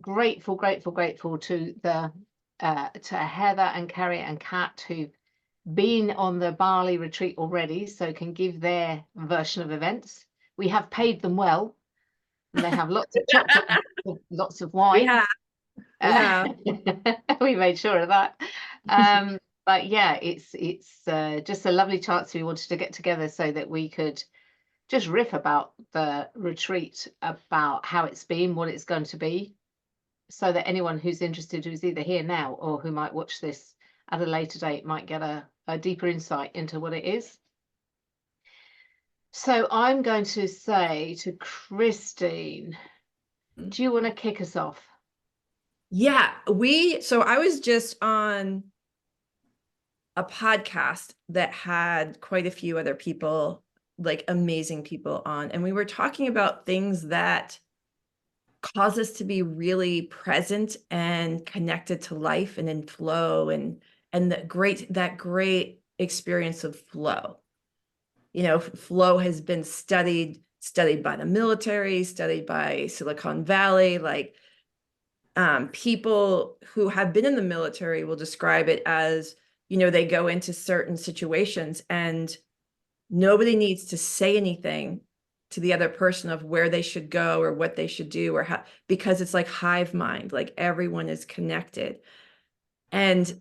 grateful to the to Heather and Carrie and Kat, who've been on the Bali retreat already, so can give their version of events. We have paid them well, and they have lots of chocolate, lots of wine. We have. We made sure of that. But yeah, it's just a lovely chance. We wanted to get together so that we could just riff about the retreat, about how it's been, what it's going to be, so that anyone who's interested, who's either here now or who might watch this at a later date, might get a deeper insight into what it is. So I'm going to say to Christine, do you want to kick us off? Yeah, so I was just on a podcast that had quite a few other people, like amazing people on, and we were talking about things that cause us to be really present and connected to life and in flow, and that great experience of flow. You know, flow has been studied by the military, studied by Silicon Valley. Like people who have been in the military will describe it as, you know, they go into certain situations and nobody needs to say anything to the other person of where they should go or what they should do or how, because it's like hive mind, like everyone is connected. And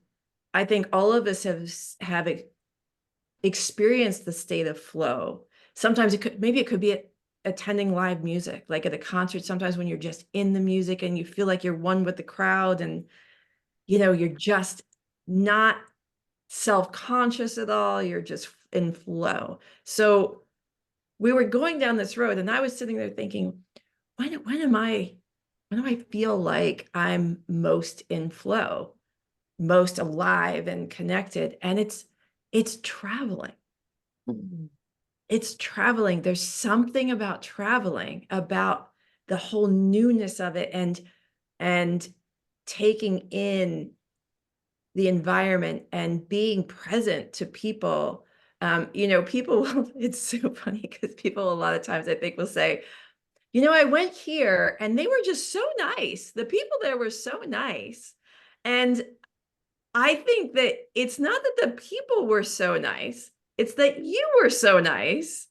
I think all of us have experienced the state of flow. Sometimes it could be attending live music, like at a concert, sometimes when you're just in the music and you feel like you're one with the crowd and, you know, you're just not self-conscious at all. You're just in flow. So we were going down this road and I was sitting there thinking, when do I feel like I'm most in flow, most alive and connected? And it's traveling. It's traveling. There's something about traveling, about the whole newness of it, and taking in the environment and being present to people. You know, people, it's so funny because people a lot of times I think will say, you know, I went here and they were just so nice. The people there were so nice. And I think that it's not that the people were so nice, it's that you were so nice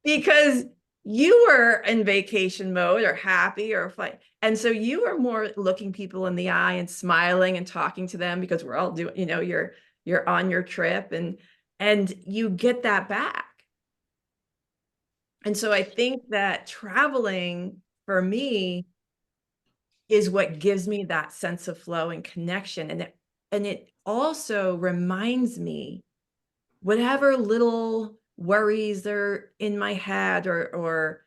because you were in vacation mode or happy or fun. And so you were more looking people in the eye and smiling and talking to them because we're all doing, you know, you're on your trip and you get that back. And so I think that traveling for me is what gives me that sense of flow and connection. And it also reminds me whatever little worries are in my head or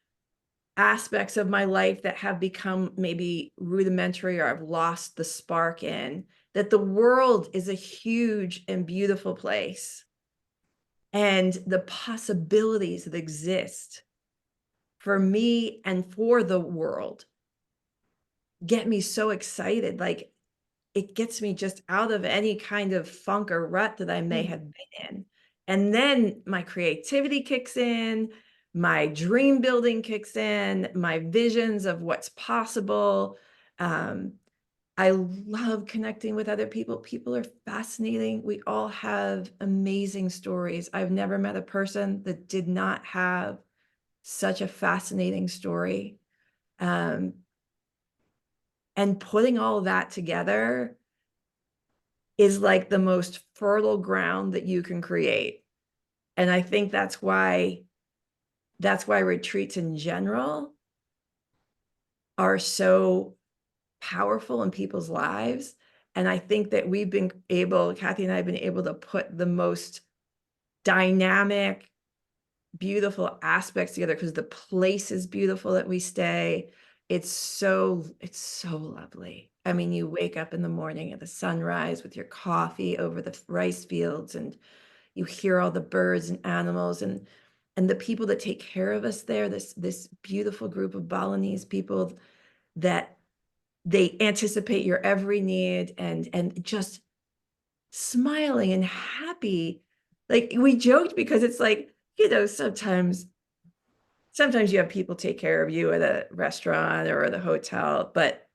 aspects of my life that have become maybe rudimentary or I've lost the spark in, that the world is a huge and beautiful place. And the possibilities that exist for me and for the world get me so excited. Like it gets me just out of any kind of funk or rut that I may have been in. And then my creativity kicks in, my dream building kicks in, my visions of what's possible. I love connecting with other people. People are fascinating. We all have amazing stories. I've never met a person that did not have such a fascinating story. And putting all that together is like the most fertile ground that you can create. And I think that's why retreats in general are so powerful in people's lives. And I think that Kathy and I have been able to put the most dynamic, beautiful aspects together because the place is beautiful that we stay. It's so lovely. I mean, you wake up in the morning at the sunrise with your coffee over the rice fields and you hear all the birds and animals and the people that take care of us there, this beautiful group of Balinese people that they anticipate your every need and just smiling and happy. Like we joked because it's like, you know, sometimes you have people take care of you at a restaurant or at a hotel, but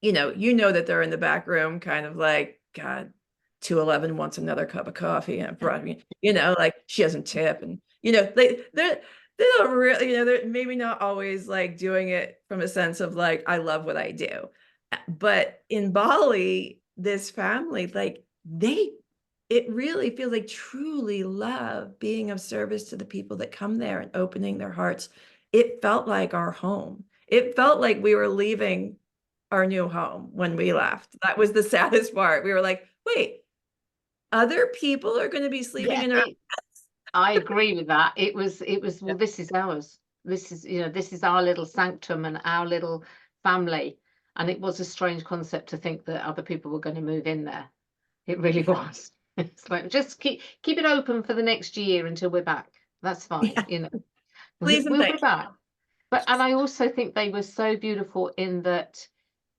you know that they're in the back room kind of like, God, 211 wants another cup of coffee and brought me, like she doesn't tip. And, they don't really, they're maybe not always like doing it from a sense of like, I love what I do. But in Bali, this family, like it really feels like truly love being of service to the people that come there and opening their hearts. It felt like our home. It felt like we were leaving our new home when we left. That was the saddest part. We were like, wait, other people are going to be sleeping Yeah, in our. I agree with that. Well, this is ours. This is our little sanctum and our little family. And it was a strange concept to think that other people were going to move in there. It really was. It's like, just keep it open for the next year until we're back. That's fine, Yeah, please and We'll be thank back. And I also think they were so beautiful in that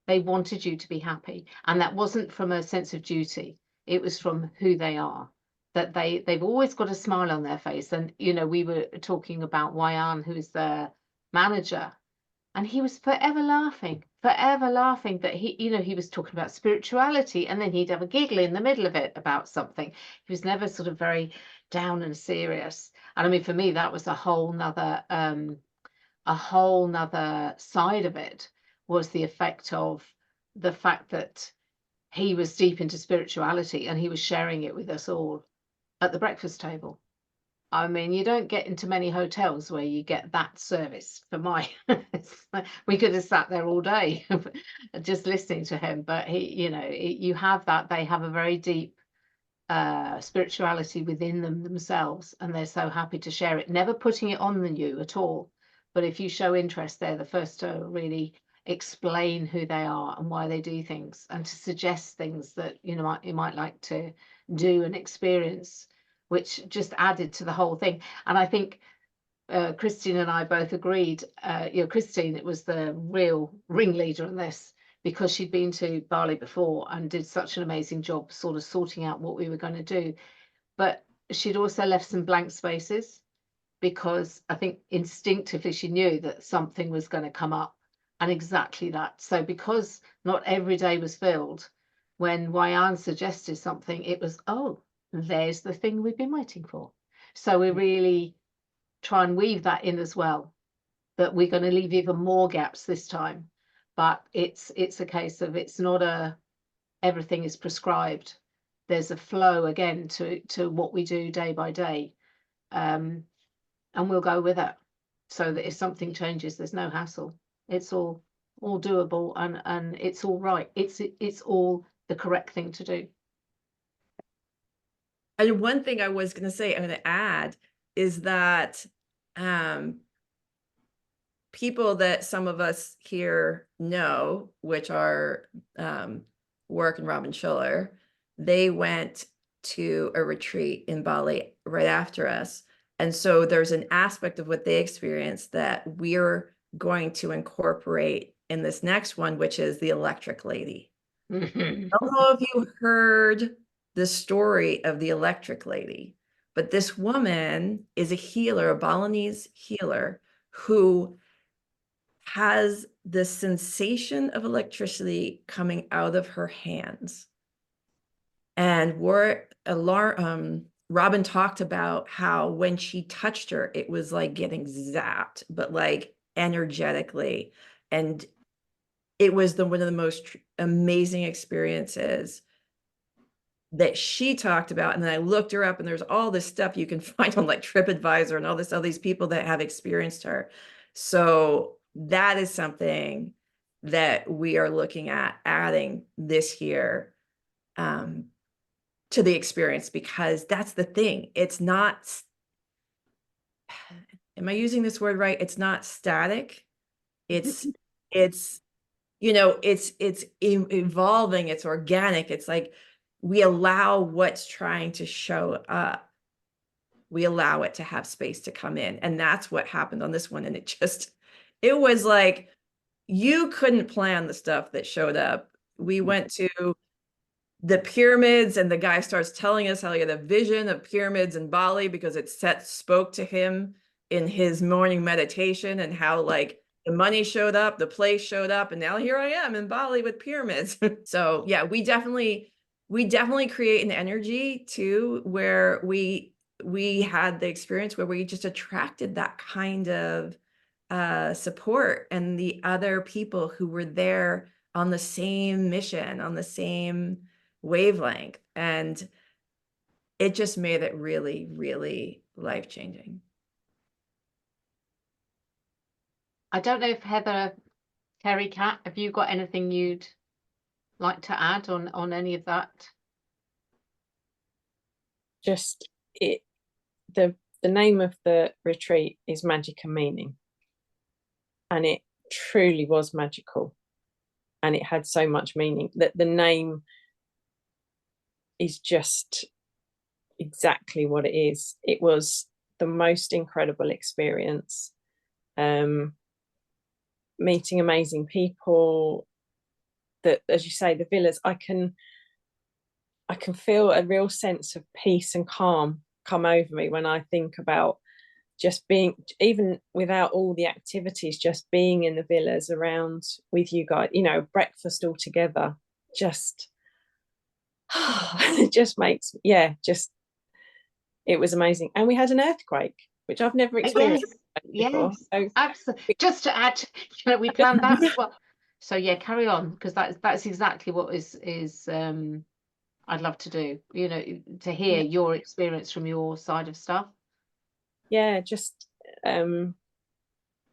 they wanted you to be happy. And that wasn't from a sense of duty. It was from who they are. That they've always got a smile on their face. And we were talking about Wayan, who is their manager, and he was forever laughing that he was talking about spirituality, and then he'd have a giggle in the middle of it about something. He was never sort of very down and serious. And I mean, for me, that was a whole nother side of it, was the effect of the fact that he was deep into spirituality and he was sharing it with us all at the breakfast table. I mean, you don't get into many hotels where you get that service. We could have sat there all day just listening to him, but you have that. They have a very deep spirituality within themselves, and they're so happy to share it, never putting it on you at all. But if you show interest, they're the first to really explain who they are and why they do things, and to suggest things that you might like to do and experience, which just added to the whole thing. And I think Christine and I both agreed. Christine, it was the real ringleader in this, because she'd been to Bali before and did such an amazing job sort of sorting out what we were going to do. But she'd also left some blank spaces, because I think instinctively she knew that something was going to come up, and exactly that. So because not every day was filled, when Wayan suggested something, it was, oh, there's the thing we've been waiting for. So we really try and weave that in as well, that we're going to leave even more gaps this time. But it's a case of, it's not everything is prescribed. There's a flow again to what we do day by day, and we'll go with it, so that if something changes, there's no hassle. It's all doable, and it's all right. It's all the correct thing to do. And one thing I was going to say, I'm going to add, is that people that some of us here know, which are Work and Robin Schiller, they went to a retreat in Bali right after us. And so there's an aspect of what they experienced that we're going to incorporate in this next one, which is the electric lady. I don't know if you heard the story of the electric lady, but this woman is a healer, a Balinese healer, who has the sensation of electricity coming out of her hands. And Robin talked about how when she touched her, it was like getting zapped, but like energetically. And it was one of the most amazing experiences that she talked about. And then I looked her up, and there's all this stuff you can find on like TripAdvisor and all these people that have experienced her. So that is something that we are looking at adding this year to the experience, because that's the thing. It's not, am I using this word right? It's not static. It's evolving, it's organic. It's like we allow what's trying to show up. We allow it to have space to come in. And that's what happened on this one. And it was like, you couldn't plan the stuff that showed up. We went to the pyramids, and the guy starts telling us how he had a vision of pyramids in Bali because it spoke to him in his morning meditation, and how like The money showed up, the place showed up, and now here I am in Bali with pyramids. So yeah, we definitely create an energy too, where we had the experience where we just attracted that kind of support, and the other people who were there on the same mission, on the same wavelength, and it just made it really, really life-changing. I don't know if Heather, Kerry, Cat, have you got anything you'd like to add on any of that? Just it, the name of the retreat is Magic and Meaning, and it truly was magical, and it had so much meaning that the name is just exactly what it is. It was the most incredible experience, meeting amazing people. That, as you say, the villas, I can feel a real sense of peace and calm come over me when I think about just being, even without all the activities, just being in the villas around with you guys, you know, breakfast all together, just it just makes, yeah, just, it was amazing. And we had an earthquake, which I've never experienced before. Yes, So, absolutely. Just to add, we planned that as well. So yeah, carry on, because that's exactly what is I'd love to do, to hear your experience from your side of stuff. Yeah, just and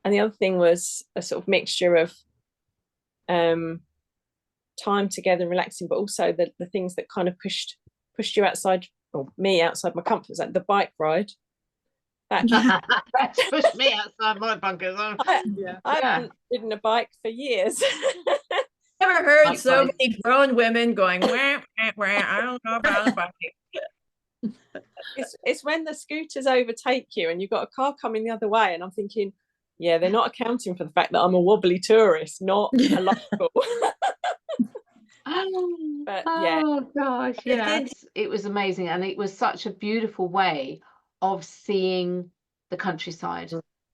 the other thing was a sort of mixture of time together, relaxing, but also the things that kind of pushed you outside, or me outside my comfort zone. The bike ride, That's pushed me outside my bunkers. I haven't ridden a bike for years. Never heard so many grown women going, wah, wah, wah, I don't know about a bike. It's when the scooters overtake you and you've got a car coming the other way, and I'm thinking, yeah, they're not accounting for the fact that I'm a wobbly tourist, not a local. But yeah, oh gosh, yes, it was amazing, and it was such a beautiful way of seeing the countryside,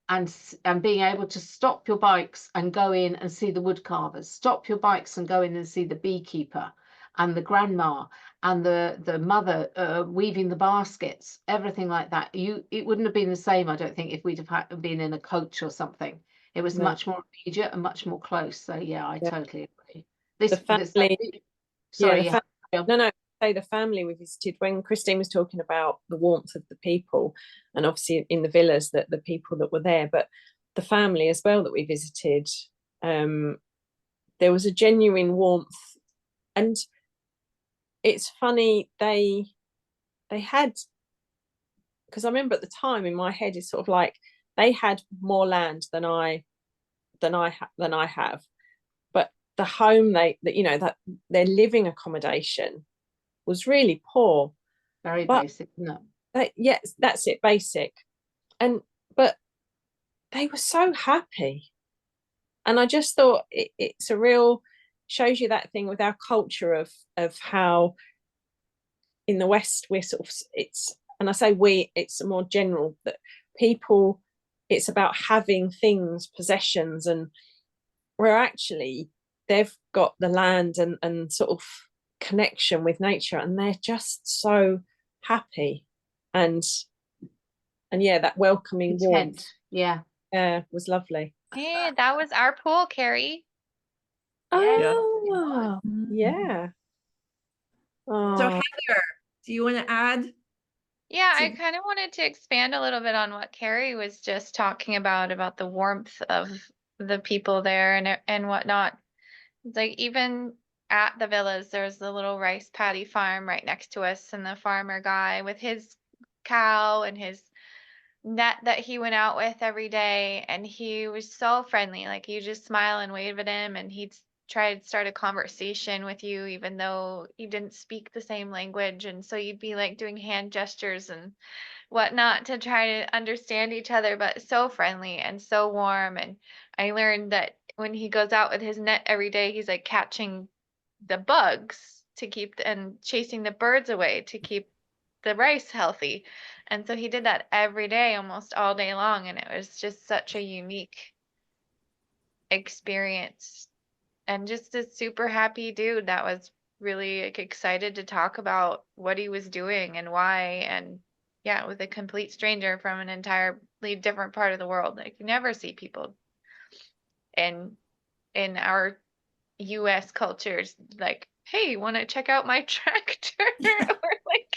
and being able to stop your bikes and go in and see the wood carvers, stop your bikes and go in and see the beekeeper and the grandma and the mother weaving the baskets, everything like that. It wouldn't have been the same, I don't think, if we'd have been in a coach or something. It was much more immediate and much more close. So yeah, I totally agree. The family, sorry, no, say the family we visited, when Christine was talking about the warmth of the people, and obviously in the villas, that the people that were there, but the family as well that we visited, there was a genuine warmth. And it's funny, they had, because I remember at the time in my head, it's sort of like they had more land than I have, but the home that that their living accommodation was really poor, very basic. No, yes, that's it, basic. But they were so happy, and I just thought it's a real, shows you that thing with our culture of how in the West we're sort of, it's, and I say we, it's more general, that people, it's about having things, possessions, and where actually they've got the land and sort of connection with nature, and they're just so happy, and yeah, that welcoming warmth, was lovely. Hey, that was our pool, Carrie. Oh yeah. So Heather, do you want to add? Yeah, I kind of wanted to expand a little bit on what Carrie was just talking about the warmth of the people there and whatnot. It's like even at the villas, there's the little rice paddy farm right next to us, and the farmer guy with his cow and his net that he went out with every day, and he was so friendly. Like, you just smile and wave at him, and he'd try to start a conversation with you even though you didn't speak the same language, and so you'd be like doing hand gestures and whatnot to try to understand each other, but so friendly and so warm. And I learned that when he goes out with his net every day, he's like catching the bugs to keep and chasing the birds away to keep the rice healthy. And so he did that every day, almost all day long. And it was just such a unique experience, and just a super happy dude that was really like excited to talk about what he was doing and why. And yeah, with a complete stranger from an entirely different part of the world. Like you never see people in our US cultures like, hey, want to check out my tractor? Or like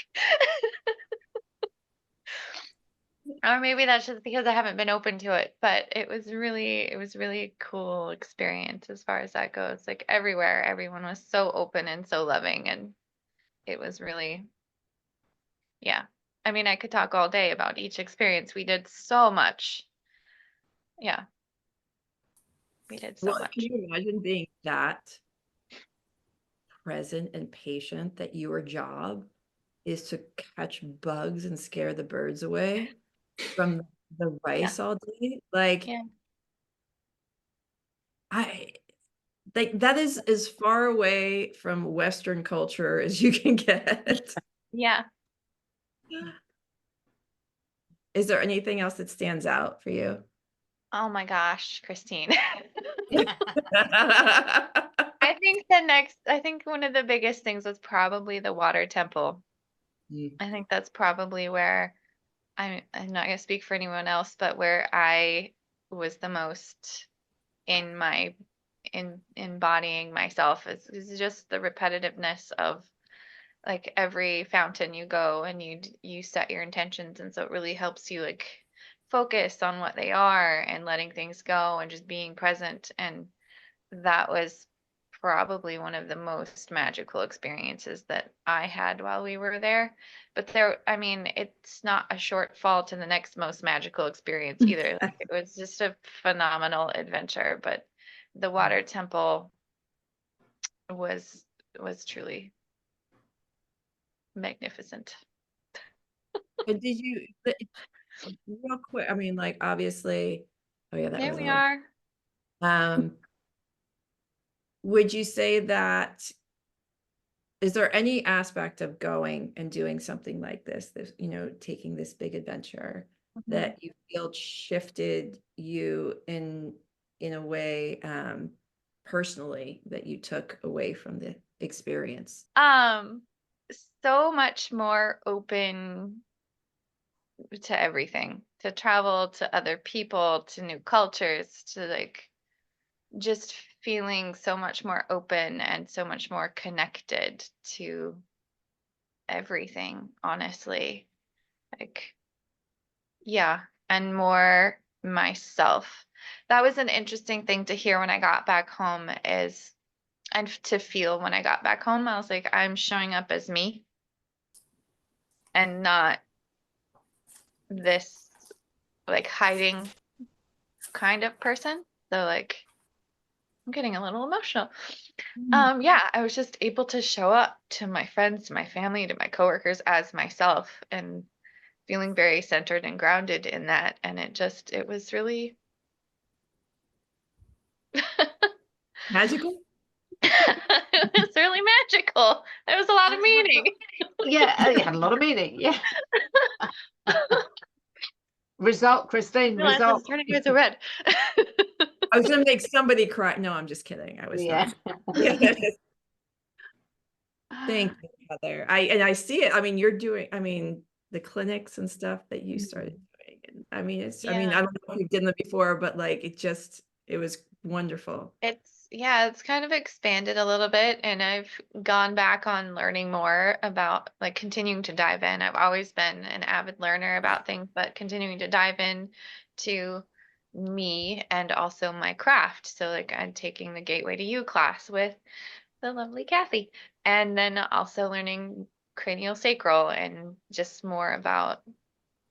or maybe that's just because I haven't been open to it, but it was really a cool experience as far as that goes. Like everywhere, everyone was so open and so loving, and it was really, yeah. I mean, I could talk all day about each experience. We did so much. Yeah. We did so Well, much. can you imagine being that present and patient that your job is to catch bugs and scare the birds away from the rice all day? Like, Yeah. that is as far away from Western culture as you can get. Yeah. Is there anything else that stands out for you? Oh my gosh, Christine. Yeah. I think one of the biggest things was probably the water temple. I think that's probably where I'm not going to speak for anyone else, but where I was the most in embodying myself is just the repetitiveness of like every fountain you go and you set your intentions, and so it really helps you like focus on what they are and letting things go and just being present. And that was probably one of the most magical experiences that I had while we were there. But I mean, it's not a shortfall to the next most magical experience either. Like it was just a phenomenal adventure. But the water temple was truly magnificent. But did you, real quick, I mean, like, obviously, oh yeah, that There was we all. are. Would you say that, is there any aspect of going and doing something like this, taking this big adventure that you feel shifted you in a way, personally, that you took away from the experience? So much more open to everything, to travel, to other people, to new cultures, to like just feeling so much more open and so much more connected to everything, honestly. Like, yeah, and more myself. That was an interesting thing to hear when I got back home and to feel when I got back home. I was like, I'm showing up as me and not this like hiding kind of person. So like I'm getting a little emotional. Yeah, I was just able to show up to my friends, to my family, to my coworkers as myself and feeling very centered and grounded in that. And it was really Magical? it was really magical. There was a lot of meaning. Yeah, it had a lot of meaning. Yeah. Result, Christine, Realize result. it's turning into red. I was gonna make somebody cry. No, I'm just kidding. I was Yeah. not. Thank you, Heather. I see it. I mean, you're doing, I mean, the clinics and stuff that you started doing. And I mean, I mean, I don't know if you've done them before, but like it was wonderful. It's kind of expanded a little bit, and I've gone back on learning more about like continuing to dive in. I've always been an avid learner about things, but continuing to dive in to me and also my craft. So like I'm taking the Gateway to You class with the lovely Kathy, and then also learning cranial sacral and just more about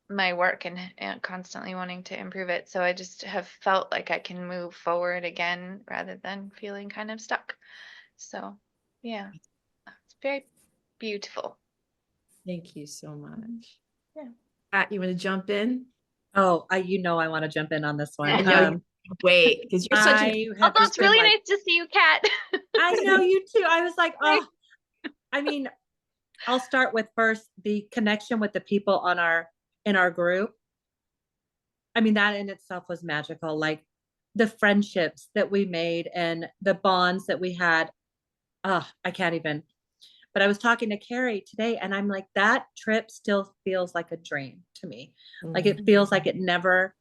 my work and constantly wanting to improve it. So I just have felt like I can move forward again rather than feeling kind of stuck. So yeah, it's very beautiful. Thank you so much. Yeah. Pat, you want to jump in? Oh, I want to jump in on this one. I know. Wait, because you're such a. have Although just it's been really like, nice to see you, Kat. I know you too. I was like, oh, I mean, I'll start with first the connection with the people in our group. I mean, that in itself was magical. Like the friendships that we made and the bonds that we had. I can't even. But I was talking to Carrie today and I'm like, that trip still feels like a dream to me. Like it feels like it never,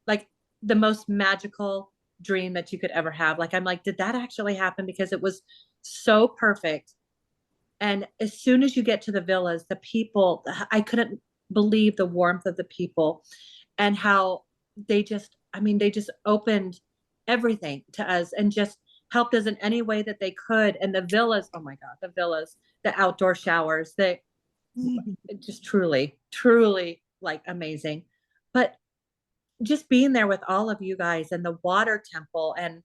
like the most magical dream that you could ever have. Like, I'm like, did that actually happen? Because it was so perfect. And as soon as you get to the villas, the people, I couldn't believe the warmth of the people and how they just, I mean, they just opened everything to us and just helped us in any way that they could. And the villas, oh my God, the villas, the outdoor showers, they just truly, truly like amazing. But just being there with all of you guys and the water temple and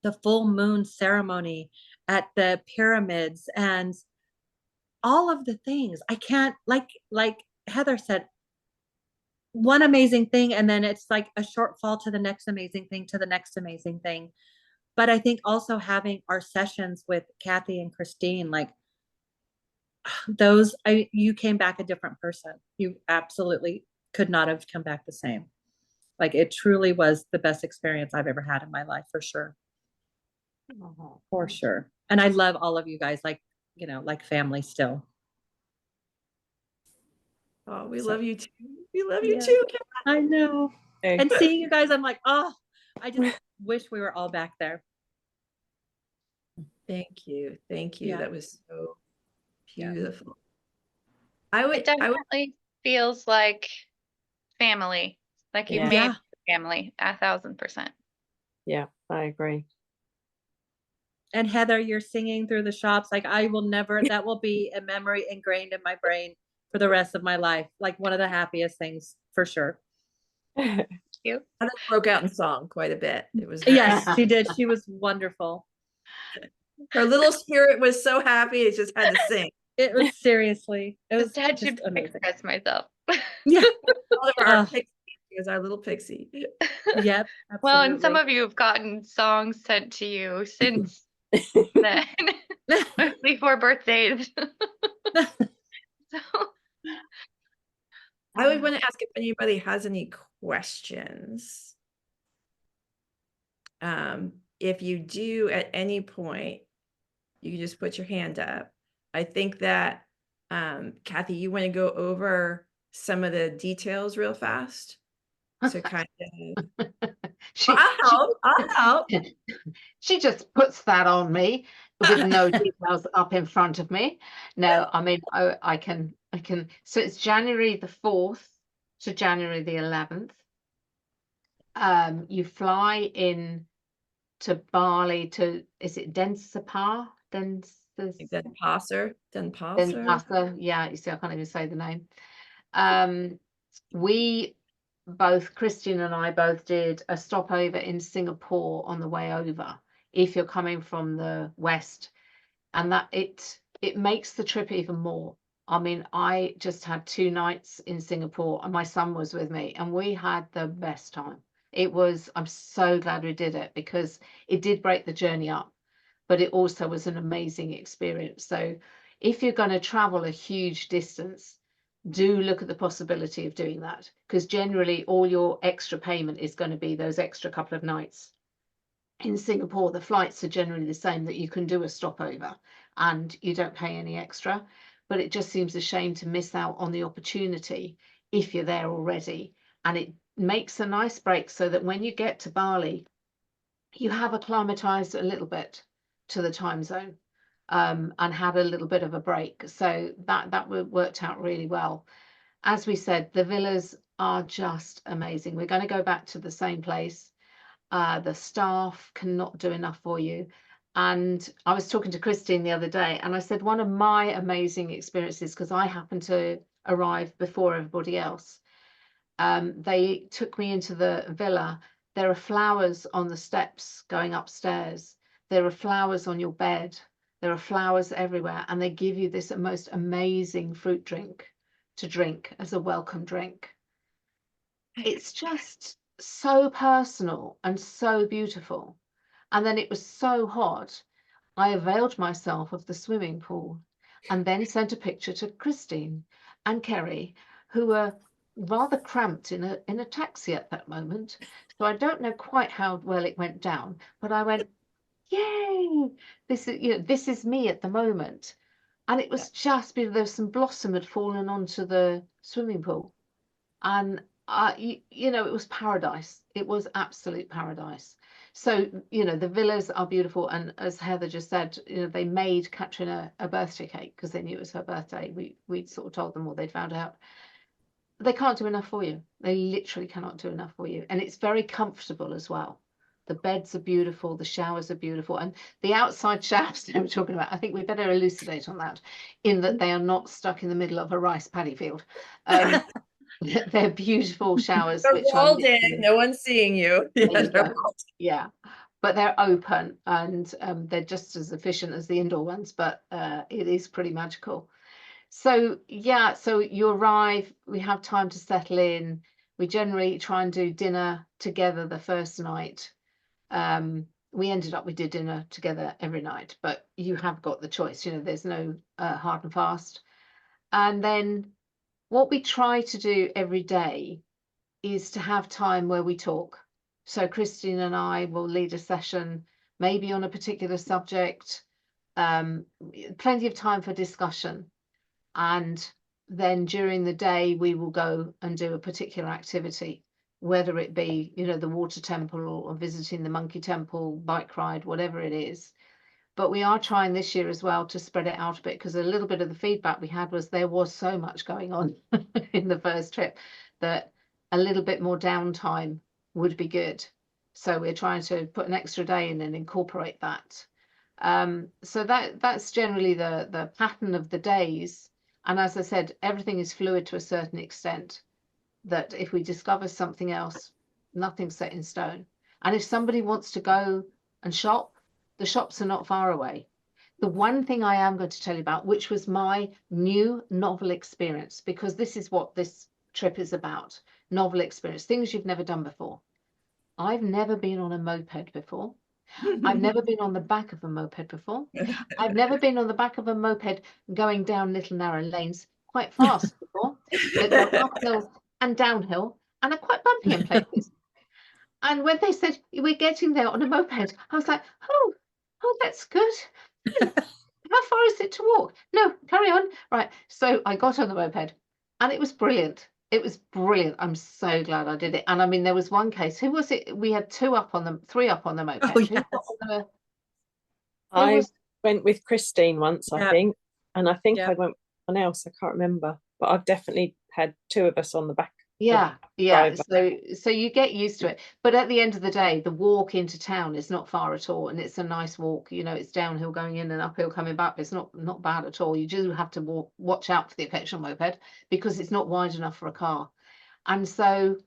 the full moon ceremony at the pyramids and all of the things, I can't, like Heather said, one amazing thing and then it's like a shortfall to the next amazing thing to the next amazing thing. But I think also having our sessions with Kathy and Christine, like those, you came back a different person. You absolutely could not have come back the same. Like it truly was the best experience I've ever had in my life, for sure. For sure. And I love all of you guys, like, you know, like family still. Oh, we So- love you too. We love you Yeah. too, Kat. I know. Okay. And seeing you guys, I'm like, oh, I just wish we were all back there. Thank you. Thank you. Yeah. That was so Yeah. beautiful. It definitely feels like family. Like you've Yeah. made Yeah. family 1,000%. Yeah, I agree. And Heather, you're singing through the shops. Like I will never, that will be a memory ingrained in my brain for the rest of my life. Like one of the happiest things for sure. You. I broke out in song quite a bit. It was Yes, she did. She was wonderful. her little spirit was so happy it just had to sing. It was seriously, it was Just had just to amazing. express myself. Yeah. All of our pixie is our little pixie. Yep. Well, and some absolutely. of you have gotten songs sent to you since then, mostly for birthdays. So, I would want to ask if anybody has any questions. If you do at any point, you can just put your hand up. I think that, Kathy, you want to go over some of the details real fast? So kind of, I'll help. She just puts that on me with no details up in front of me. No, I mean, I can, so it's January the 4th to January the 11th. You fly in to Bali to, is it Denpasar? Denpasar. Denpasar, yeah, you see, I can't even say the name. We both, Christian and I both did a stopover in Singapore on the way over, if you're coming from the west, and that it makes the trip even more. I mean, I just had 2 nights in Singapore and my son was with me and we had the best time. I'm so glad we did it because it did break the journey up, but it also was an amazing experience. So if you're going to travel a huge distance, do look at the possibility of doing that, because generally all your extra payment is going to be those extra couple of nights. In Singapore, the flights are generally the same, that you can do a stopover and you don't pay any extra, but it just seems a shame to miss out on the opportunity if you're there already. And it makes a nice break so that when you get to Bali, you have acclimatized a little bit to the time zone. And had a little bit of a break. So that worked out really well. As we said, the villas are just amazing. We're going to go back to the same place. The staff cannot do enough for you. And I was talking to Christine the other day and I said, one of my amazing experiences, because I happened to arrive before everybody else, they took me into the villa. There are flowers on the steps going upstairs. There are flowers on your bed. There are flowers everywhere, and they give you this most amazing fruit drink to drink as a welcome drink. It's just so personal and so beautiful. And then it was so hot, I availed myself of the swimming pool and then sent a picture to Christine and Kerry, who were rather cramped in a taxi at that moment. So I don't know quite how well it went down, but I went, yay, this is, this is me at the moment. And it was just because there was some blossom had fallen onto the swimming pool. And it was paradise. It was absolute paradise. So, the villas are beautiful. And as Heather just said, they made Katrina a birthday cake because they knew it was her birthday. We'd sort of told them what they'd found out. They can't do enough for you. They literally cannot do enough for you. And it's very comfortable as well. The beds are beautiful, the showers are beautiful, and the outside showers that we're talking about, I think we better elucidate on that, in that they are not stuck in the middle of a rice paddy field. They're beautiful showers. They're which are walled in, literally- no one's seeing you. There Yeah, you they're go. walled Yeah, but they're open, and they're just as efficient as the indoor ones, but it is pretty magical. So yeah, so you arrive, we have time to settle in. We generally try and do dinner together the first night. We did dinner together every night, but you have got the choice, there's no hard and fast. And then what we try to do every day is to have time where we talk. So Christine and I will lead a session, maybe on a particular subject, plenty of time for discussion. And then during the day, we will go and do a particular activity, whether it be, the water temple or visiting the monkey temple, bike ride, whatever it is. But we are trying this year as well to spread it out a bit, because a little bit of the feedback we had was there was so much going on in the first trip that a little bit more downtime would be good. So we're trying to put an extra day in and incorporate that. So that's generally the pattern of the days. And as I said, everything is fluid to a certain extent, that if we discover something else, nothing's set in stone. And if somebody wants to go and shop, the shops are not far away. The one thing I am going to tell you about, which was my new novel experience, because this is what this trip is about, novel experience, things you've never done before. I've never been on a moped before. I've never been on the back of a moped before. I've never been on the back of a moped going down little narrow lanes quite fast before, that go uphill and downhill and are quite bumpy in places. And when they said we're getting there on a moped, I was like, oh, that's good. How far is it to walk? No, carry on. Right. So I got on the moped and it was brilliant. It was brilliant. I'm so glad I did it. And I mean, there was one case. Who was it? We had three up on the moped. Oh, yes. I went with Christine once, I Yeah. think, and I think Yeah. I went with someone else. I can't remember, but I've definitely had two of us on the back. Yeah. driver. So you get used to it. But at the end of the day, the walk into town is not far at all, and it's a nice walk. It's downhill going in and uphill coming back. It's not bad at all. You do have to watch out for the occasional moped because it's not wide enough for a car. And so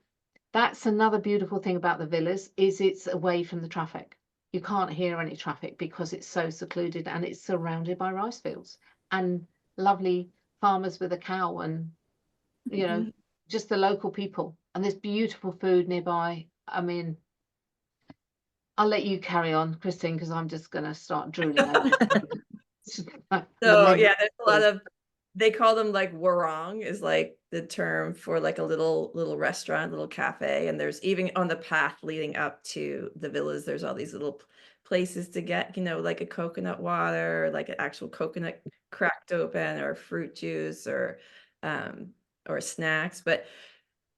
that's another beautiful thing about the villas, is it's away from the traffic. You can't hear any traffic because it's so secluded, and it's surrounded by rice fields and lovely farmers with a cow, and just the local people, and there's beautiful food nearby. I mean, I'll let you carry on, Christine, because I'm just going to start drooling over it. So yeah, there's a lot of, they call them like warong is like the term for like a little restaurant, little cafe. And there's even on the path leading up to the villas, there's all these little places to get, like a coconut water, like an actual coconut cracked open, or fruit juice, or snacks. But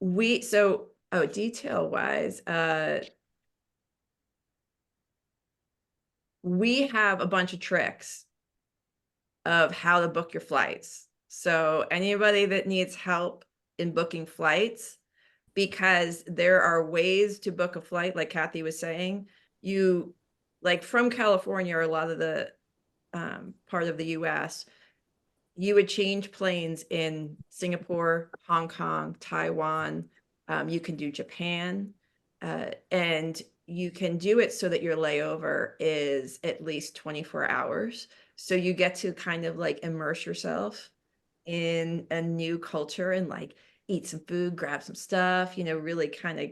detail wise, we have a bunch of tricks of how to book your flights. So anybody that needs help in booking flights, because there are ways to book a flight, like Kathy was saying, like from California or a lot of the part of the US, you would change planes in Singapore, Hong Kong, Taiwan. You can do Japan, and you can do it so that your layover is at least 24 hours. So you get to kind of like immerse yourself in a new culture and like eat some food, grab some stuff, really kind of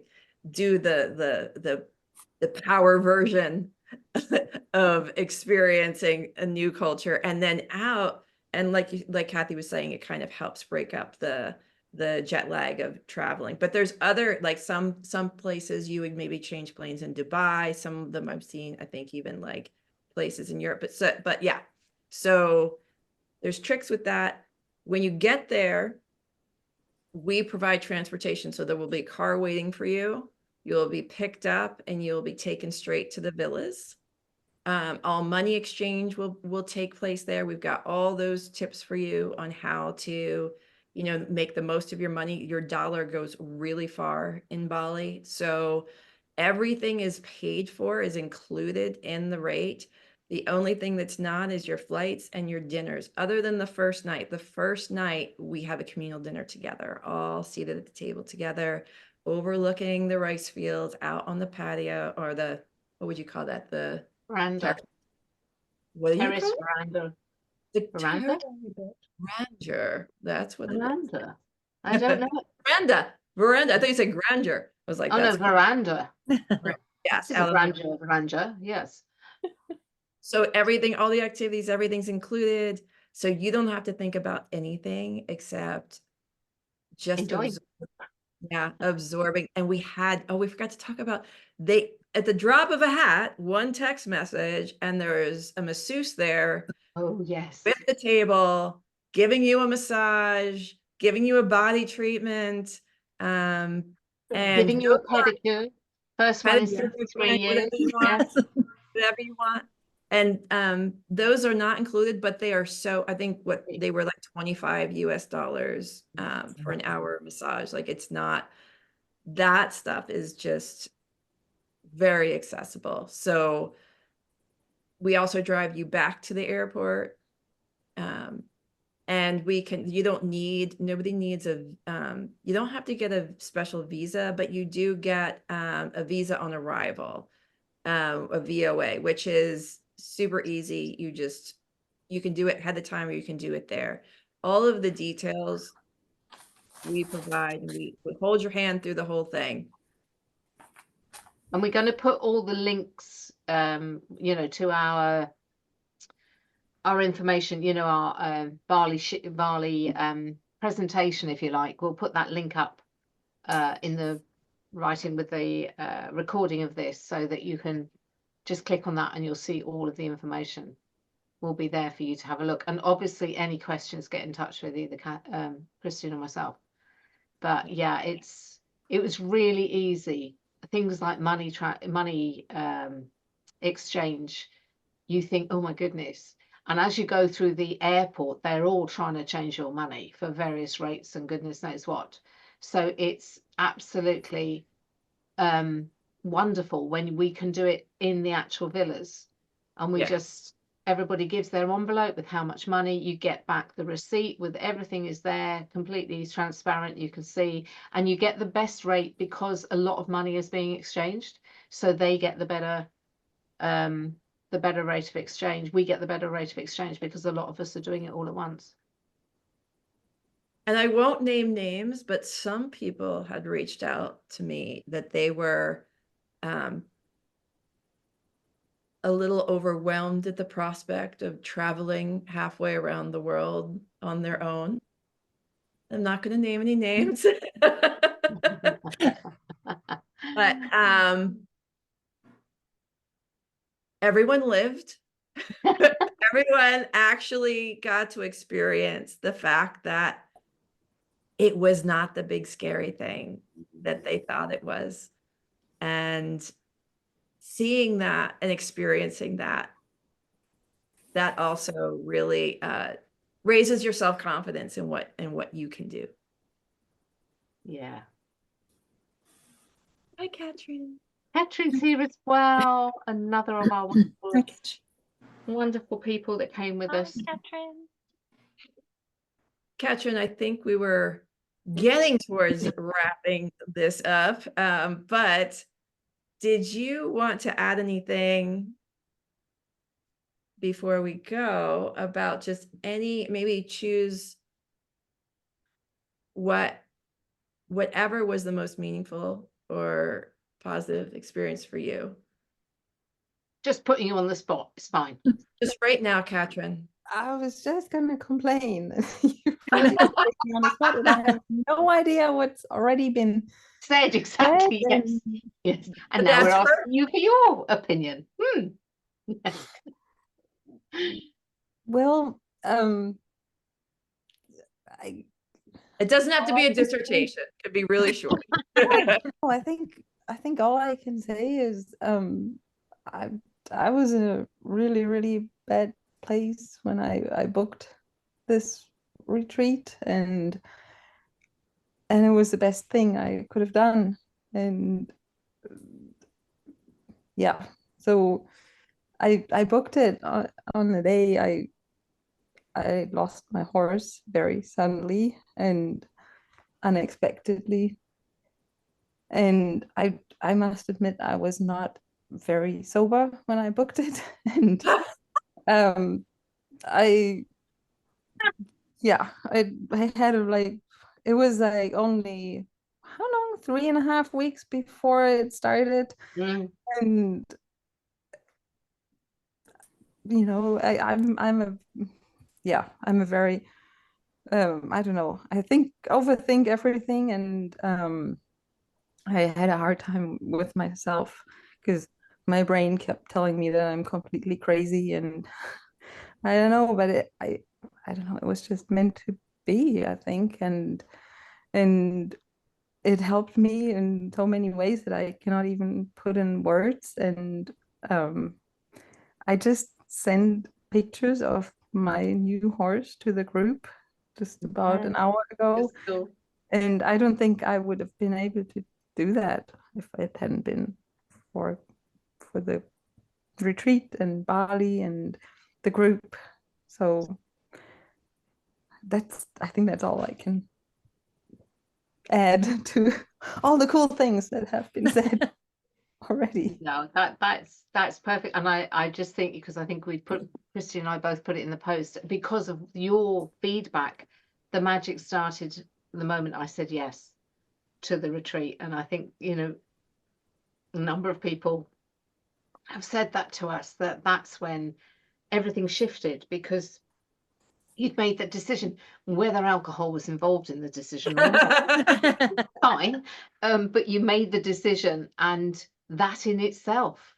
do the power version of experiencing a new culture. And then out, and like Kathy was saying, it kind of helps break up the the jet lag of traveling. But there's other, like some places you would maybe change planes in Dubai. Some of them I've seen, I think even like places in Europe. But yeah, so there's tricks with that. When you get there, we provide transportation. So there will be a car waiting for you. You'll be picked up and you'll be taken straight to the villas. All money exchange will take place there. We've got all those tips for you on how to, you know, make the most of your money. Your dollar goes really far in Bali. So everything is paid for, is included in the rate. The only thing that's not is your flights and your dinners, other than the first night. The first night we have a communal dinner together, all seated at the table together, overlooking the rice fields out on the patio, or the, what would you call that? The Veranda. what do you Terrace call it? veranda. The Veranda? grandeur. That's what it is. Veranda. I don't know. Veranda. I thought you said grandeur. I was like, Oh no, that's cool. veranda. Yes. It's a out on the- grandeur, veranda. Yes. So everything, all the activities, everything's included. So you don't have to think about anything except just Enjoy. absorbing. And we forgot to talk about, they, at the drop of a hat, one text message, and there's a masseuse there Oh yes. with the table, giving you a massage, giving you a body treatment, and Giving you a pedicure. First one is pedicure, 3 years. whatever you want, whatever you want. And those are not included, but they are so, I think what they were like $25 US for an hour massage. Like, it's not, that stuff is just very accessible. So we also drive you back to the airport. And nobody needs you don't have to get a special visa, but you do get a visa on arrival, a VOA, which is super easy. You can do it ahead of time, or you can do it there. All of the details we provide, and we hold your hand through the whole thing. And we're going to put all the links, you know, to our information, you know, our Bali presentation, if you like. We'll put that link up in the writing with the recording of this, so that you can just click on that and you'll see all of the information will be there for you to have a look. And obviously any questions, get in touch with either Christian or myself. But yeah, it was really easy. Things like money exchange, you think, oh my goodness. And as you go through the airport, they're all trying to change your money for various rates and goodness knows what. So it's absolutely wonderful when we can do it in the actual villas, and we just, everybody gives their envelope with how much money. You get back the receipt with everything is there, completely transparent, you can see, and you get the best rate because a lot of money is being exchanged, so they get the better rate of exchange. We get the better rate of exchange because a lot of us are doing it all at once. And I won't name names, but some people had reached out to me that they were a little overwhelmed at the prospect of traveling halfway around the world on their own. I'm not going to name any names. But everyone lived. Everyone actually got to experience the fact that it was not the big scary thing that they thought it was. And seeing that and experiencing that also really raises your self-confidence in what you can do. Yeah. Hi, Katrin. Katrin's here as well. Another of our wonderful people that came with us. Katrin. Katrin, I think we were getting towards wrapping this up, but did you want to add anything before we go about just maybe choose whatever was the most meaningful or positive experience for you? Just putting you on the spot, it's fine. Just right now, Katrin. I was just gonna complain. You really put me on the spot, and I have no idea what's already been Said exactly, said, yes. and Yes. But And now we're that's asking you for your opinion. Yes. well, It doesn't have to be a dissertation. It could be really short. no, I think all I can say is I was in a really, really bad place when I booked this retreat, and it was the best thing I could have done. And yeah, so I booked it on the day I lost my horse very suddenly and unexpectedly. And I must admit I was not very sober when I booked it. And I yeah, I had like, it was like only how long, 3.5 weeks before it started. Mm. And I'm a very I don't know, I overthink everything. And I had a hard time with myself because my brain kept telling me that I'm completely crazy. And I don't know, but I don't know, it was just meant to be, I think. And it helped me in so many ways that I cannot even put in words. And I just sent pictures of my new horse to the group just about an hour ago. Cool. And I don't think I would have been able to do that if it hadn't been for the retreat and Bali and the group. So I think that's all I can add to all the cool things that have been said already. No, that's perfect. And I just think, because I think Christy and I both put it in the post, because of your feedback, the magic started the moment I said yes to the retreat. And I think, a number of people have said that to us, that's when everything shifted, because you'd made that decision. Whether alcohol was involved in the decision or not, fine, but you made the decision, and that in itself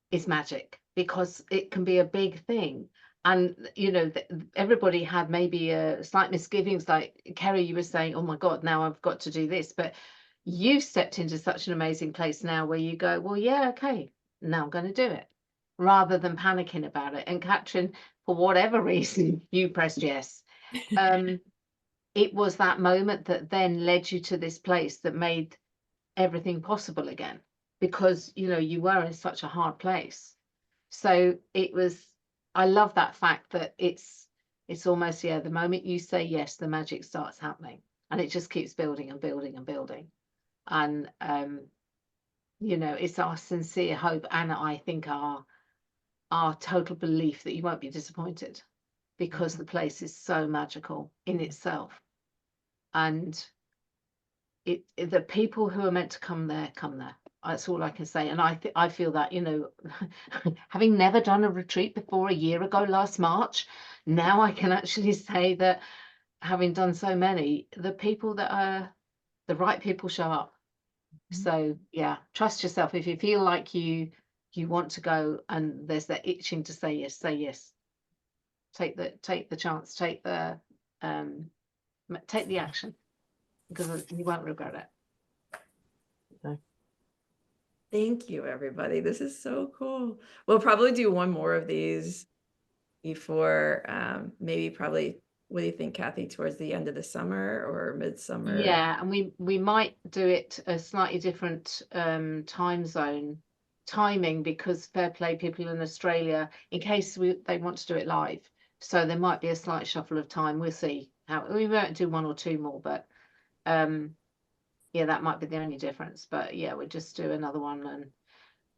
is magic, because it can be a big thing. And everybody had maybe a slight misgivings, like Kerry, you were saying, oh my God, now I've got to do this. But you stepped into such an amazing place now where you go, well, yeah, okay, now I'm going to do it, rather than panicking about it. And Katrin, for whatever reason, you pressed yes. It was that moment that then led you to this place that made everything possible again, because you were in such a hard place. So I love that fact that it's almost, the moment you say yes, the magic starts happening, and it just keeps building and building and building. And it's our sincere hope, and I think our total belief that you won't be disappointed, because the place is so magical in itself. And the people who are meant to come there come there. That's all I can say. And I feel that, having never done a retreat before, a year ago last March, now I can actually say that, having done so many, the people that are the right people show up. So yeah, trust yourself. If you feel like you want to go and there's that itching to say yes, say yes. Take the chance, take the action, because you won't regret it. Thank you, everybody. This is so cool. We'll probably do one more of these before maybe probably, what do you think, Kathy, towards the end of the summer or midsummer? Yeah, and we might do it a slightly different time zone timing, because fair play, people in Australia, in case they want to do it live. So there might be a slight shuffle of time. We'll see how we won't do one or two more, but yeah, that might be the only difference. But yeah, we'll just do another one. And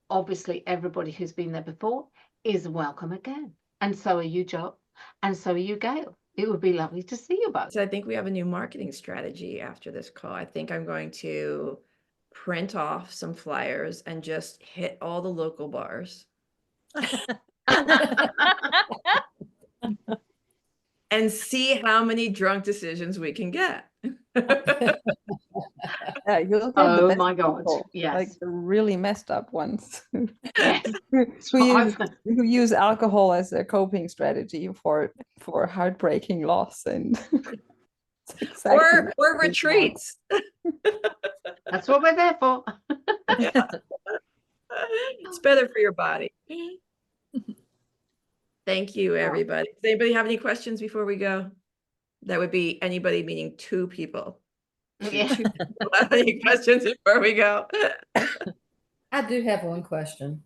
obviously everybody who's been there before is welcome again. And so are you, Joe. And so are you, Gail. It would be lovely to see you both. So I think we have a new marketing strategy after this call. I think I'm going to print off some flyers and just hit all the local bars. and see how many drunk decisions we can get. Yeah, you'll get the Oh best my God, people, like yes. the really messed up ones Yes. who use alcohol as a coping strategy for heartbreaking loss, and it's exactly or what they want. retreats. That's what we're there for. It's better for your body. Thank you, everybody. Does anybody have any questions before we go? That would be anybody, meaning two people. Yeah. Two people have any questions before we go? I do have one question.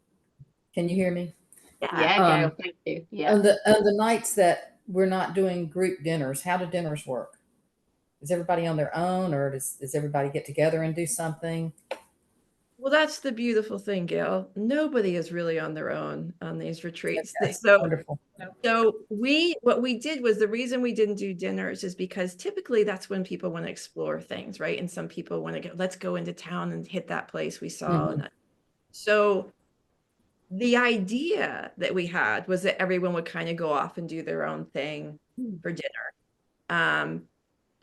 Can you hear me? Yeah, Gail, thank you. Yeah. On the nights that we're not doing group dinners, how do dinners work? Is everybody on their own, or does everybody get together and do something? Well, that's the beautiful thing, Gail. Nobody is really on their own on these retreats. Okay, So, wonderful. so what we did was, the reason we didn't do dinners is because typically that's when people want to explore things, right? And some people want to go, let's go into town and hit that place we saw. Mhm. And so the idea that we had was that everyone would kind of go off and do their own thing for dinner.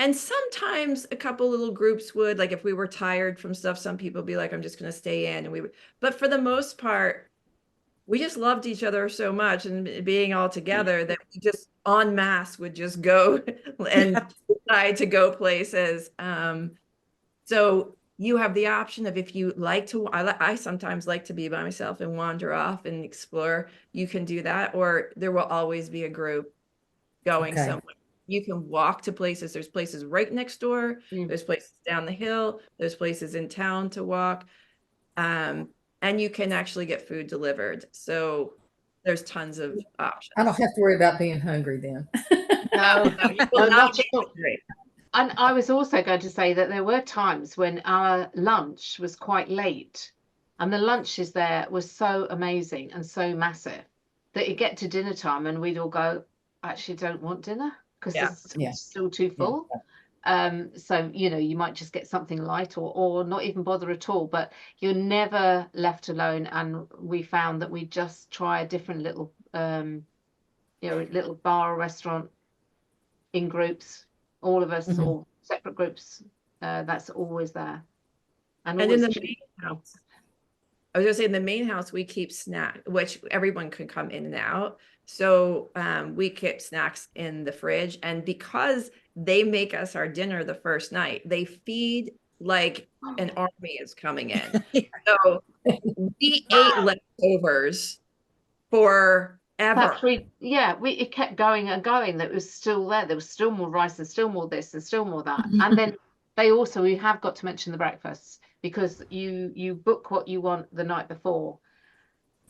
And sometimes a couple little groups would, like if we were tired from stuff, some people would be like, I'm just going to stay in, and we would, but for the most part, we just loved each other so much and being all together that we just en masse would just go and decide to go places. So you have the option of, if you like to, I sometimes like to be by myself and wander off and explore. You can do that, or there will always be a group going Okay. somewhere. You can walk to places. There's places right next door. There's places down the hill. There's places in town to walk. And you can actually get food delivered. So there's tons of options. I don't have to worry about being hungry then. No, You will no, not not be at all. hungry. And I was also going to say that there were times when our lunch was quite late, and the lunches there were so amazing and so massive that you get to dinner time and we'd all go, actually don't want dinner because Yeah. it's still too full. So you might just get something light, or not even bother at all, but you're never left alone. And we found that we just try a different little little bar or restaurant in groups, all of us, or separate groups. That's always there. And in the always main house, I was gonna say, in the main house, we keep snack, which everyone can come in and out. So we keep snacks in the fridge, and because they make us our dinner the first night, they feed like an army is coming in. So we ate leftovers forever. it kept going and going. That was still there. There was still more rice and still more this and still more that. And then we have got to mention the breakfasts, because you book what you want the night before.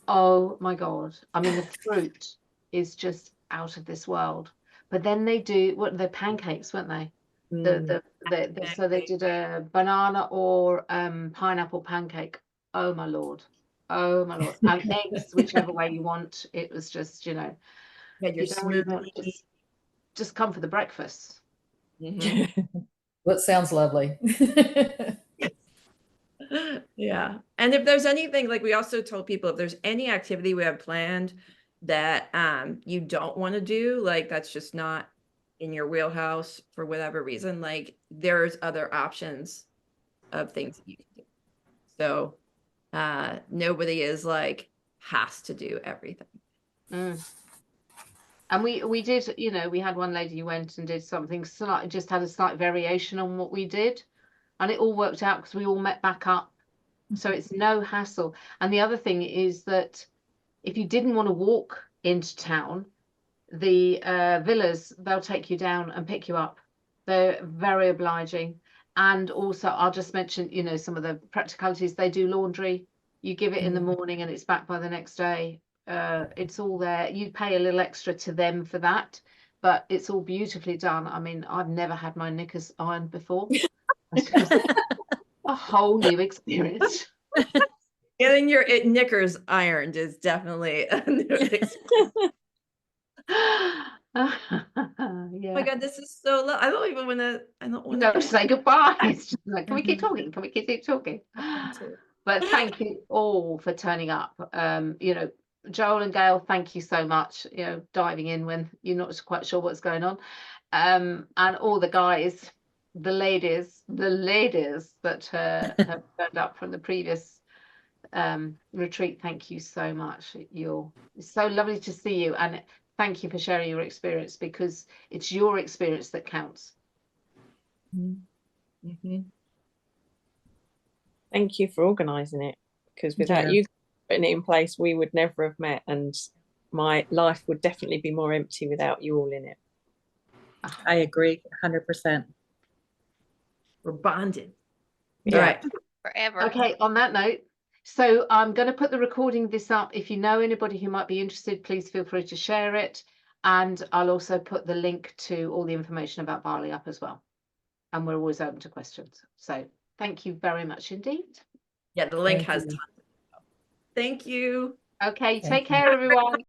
Oh my God. I mean, the fruit is just out of this world. But then they do the pancakes, weren't they? So they did a banana or pineapple pancake. Oh my Lord. Oh my Lord. And eggs, whichever way you want. It was just, You had your you don't really want- smoothie. just come for the breakfast. Well, it sounds lovely. Yeah. And if there's anything, like we also told people, if there's any activity we have planned that you don't want to do, like that's just not in your wheelhouse for whatever reason, like there's other options of things you can do. So nobody is like has to do everything. And we did, we had one lady who went and did something slight, just had a slight variation on what we did, and it all worked out because we all met back up. So it's no hassle. And the other thing is that if you didn't want to walk into town, the villas, they'll take you down and pick you up. They're very obliging. And also, I'll just mention, some of the practicalities. They do laundry. You give it in the morning and it's back by the next day. It's all there. You pay a little extra to them for that, but it's all beautifully done. I mean, I've never had my knickers ironed before. A whole new experience. Getting your knickers ironed is definitely a new experience. Yeah. Oh my God, this is so low. I don't want to say goodbye. It's just like, can we keep talking? Can we keep talking? But thank you all for turning up. Joel and Gail, thank you so much, you know, diving in when you're not quite sure what's going on. And all the guys, the ladies that have turned up from the previous retreat, thank you so much. It's so lovely to see you, and thank you for sharing your experience, because it's your experience that counts. Mm-hmm. Thank you for organising it, because without you putting it in place, we would never have met, and my life would definitely be more empty without you all in it. I agree 100%. We're bonded. Yeah. All right. Forever. Okay, on that note, so I'm going to put the recording of this up. If you know anybody who might be interested, please feel free to share it. And I'll also put the link to all the information about Bali up as well. And we're always open to questions. So thank you very much indeed. Yeah, the link Thank has you. tons. Thank you. Okay, Thank take you. care, everyone.